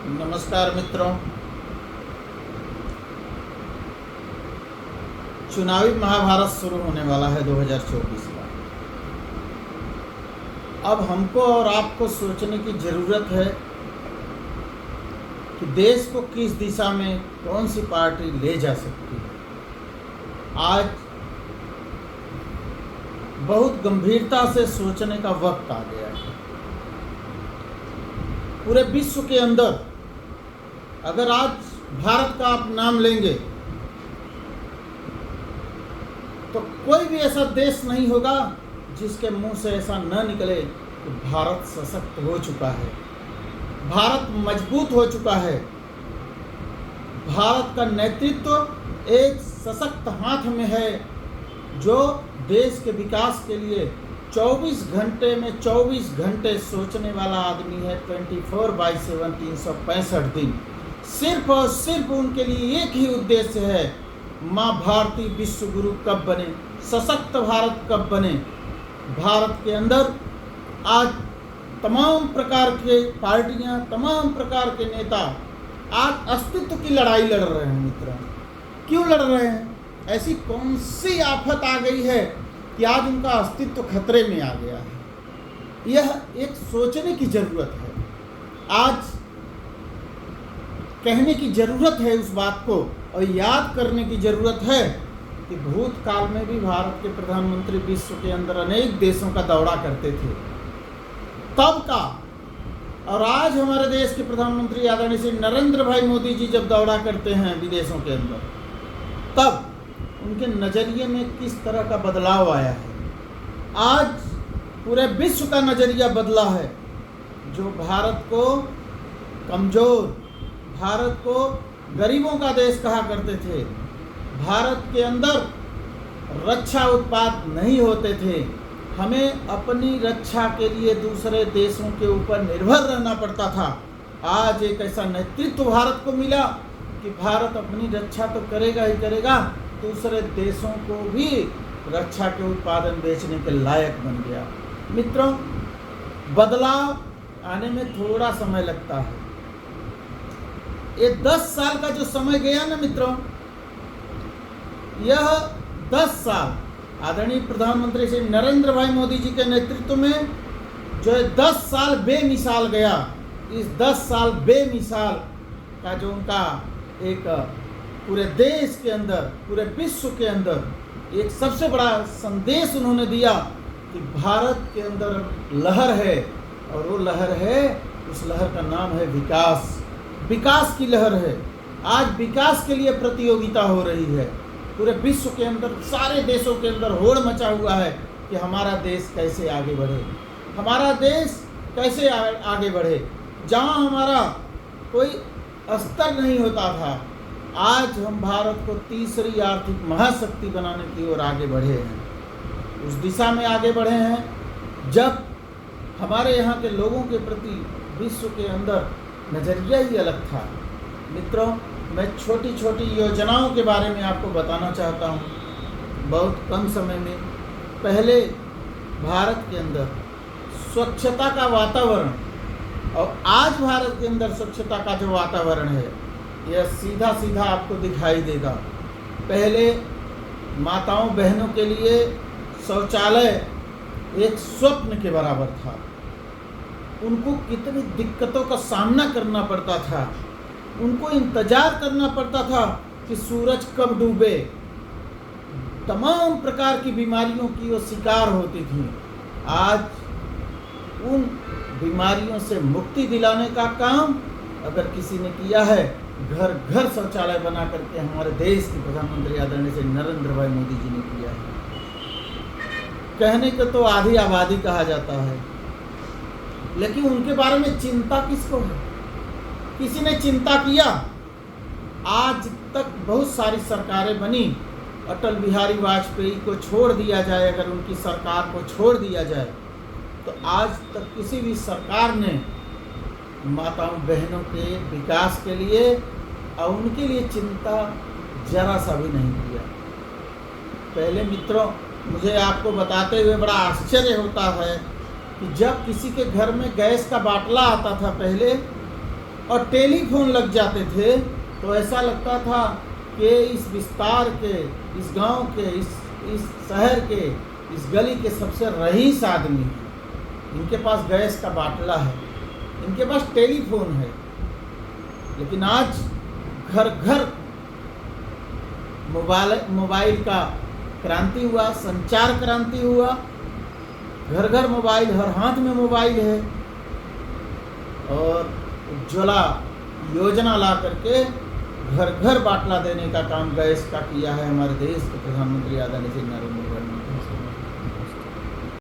नमस्कार मित्रों, चुनावी महाभारत शुरू होने वाला है 2024 का। अब हमको और आपको सोचने की ज़रूरत है कि देश को किस दिशा में कौन सी पार्टी ले जा सकती है। आज बहुत गंभीरता से सोचने का वक्त आ गया है। पूरे विश्व के अंदर अगर आज भारत का आप नाम लेंगे तो कोई भी ऐसा देश नहीं होगा जिसके मुंह से ऐसा न निकले कि भारत सशक्त हो चुका है, भारत मजबूत हो चुका है, भारत का नेतृत्व एक सशक्त हाथ में है जो देश के विकास के लिए 24 घंटे में 24 घंटे सोचने वाला आदमी है। 24/7 365 दिन सिर्फ और सिर्फ उनके लिए एक ही उद्देश्य है, माँ भारती विश्व गुरु कब बने, सशक्त भारत कब बने। भारत के अंदर आज तमाम प्रकार के पार्टियां, तमाम प्रकार के नेता आज अस्तित्व की लड़ाई लड़ रहे हैं। मित्रों, क्यों लड़ रहे हैं? ऐसी कौन सी आफत आ गई है कि आज उनका अस्तित्व खतरे में आ गया है? यह एक सोचने की ज़रूरत है, आज कहने की ज़रूरत है उस बात को, और याद करने की ज़रूरत है कि भूतकाल में भी भारत के प्रधानमंत्री विश्व के अंदर अनेक देशों का दौरा करते थे तब का, और आज हमारे देश के प्रधानमंत्री आदरणीय श्री नरेंद्र भाई मोदी जी जब दौरा करते हैं विदेशों के अंदर, तब उनके नज़रिए में किस तरह का बदलाव आया है। आज पूरे विश्व का नज़रिया बदला है। जो भारत को कमज़ोर, भारत को गरीबों का देश कहा करते थे, भारत के अंदर रक्षा उत्पाद नहीं होते थे, हमें अपनी रक्षा के लिए दूसरे देशों के ऊपर निर्भर रहना पड़ता था, आज एक ऐसा नेतृत्व भारत को मिला कि भारत अपनी रक्षा तो करेगा ही करेगा, दूसरे देशों को भी रक्षा के उत्पादन बेचने के लायक बन गया। मित्रों, बदलाव आने में थोड़ा समय लगता है। ये 10 साल का जो समय गया ना मित्रों, यह 10 साल आदरणीय प्रधानमंत्री श्री नरेंद्र भाई मोदी जी के नेतृत्व में जो 10 साल बेमिसाल गया, इस 10 साल बेमिसाल का जो उनका एक पूरे देश के अंदर, पूरे विश्व के अंदर एक सबसे बड़ा संदेश उन्होंने दिया कि भारत के अंदर लहर है, और वो लहर है, उस लहर का नाम है विकास। विकास की लहर है। आज विकास के लिए प्रतियोगिता हो रही है। पूरे विश्व के अंदर, सारे देशों के अंदर होड़ मचा हुआ है कि हमारा देश कैसे आगे बढ़े, हमारा देश कैसे आगे बढ़े। जहाँ हमारा कोई स्तर नहीं होता था, आज हम भारत को तीसरी आर्थिक महाशक्ति बनाने की ओर आगे बढ़े हैं। उस दिशा में आगे बढ़े हैं जब हमारे यहाँ के लोगों के प्रति विश्व के अंदर नज़रिया ही अलग था। मित्रों, मैं छोटी छोटी योजनाओं के बारे में आपको बताना चाहता हूँ बहुत कम समय में। पहले भारत के अंदर स्वच्छता का वातावरण और आज भारत के अंदर स्वच्छता का जो वातावरण है, यह सीधा सीधा आपको दिखाई देगा। पहले माताओं बहनों के लिए शौचालय एक स्वप्न के बराबर था। उनको कितनी दिक्कतों का सामना करना पड़ता था, उनको इंतजार करना पड़ता था कि सूरज कब डूबे। तमाम प्रकार की बीमारियों की वो शिकार होती थी। आज उन बीमारियों से मुक्ति दिलाने का काम अगर किसी ने किया है, घर घर शौचालय बना करके हमारे देश के प्रधानमंत्री आदरणीय श्री नरेंद्र भाई मोदी जी ने किया है। कहने को तो आधी आबादी कहा जाता है, लेकिन उनके बारे में चिंता किसको है? किसी ने चिंता किया? आज तक बहुत सारी सरकारें बनी, अटल बिहारी वाजपेयी को छोड़ दिया जाए, अगर उनकी सरकार को छोड़ दिया जाए, तो आज तक किसी भी सरकार ने माताओं बहनों के विकास के लिए और उनके लिए चिंता जरा सा भी नहीं किया। पहले मित्रों, मुझे आपको बताते हुए बड़ा आश्चर्य होता है कि जब किसी के घर में गैस का बाटला आता था पहले, और टेलीफोन लग जाते थे तो ऐसा लगता था कि इस विस्तार के, इस गांव के, इस शहर के, इस गली के सबसे रईस आदमी हैं। इनके पास गैस का बाटला है, इनके पास टेलीफोन है। लेकिन आज घर घर मोबाइल का क्रांति हुआ, संचार क्रांति हुआ। घर घर मोबाइल, हर हाथ में मोबाइल है। और उज्ज्वला योजना ला करके घर घर बाटला देने का काम गैस का किया है हमारे देश के प्रधानमंत्री आदरणीय श्री नरेंद्र मोदी।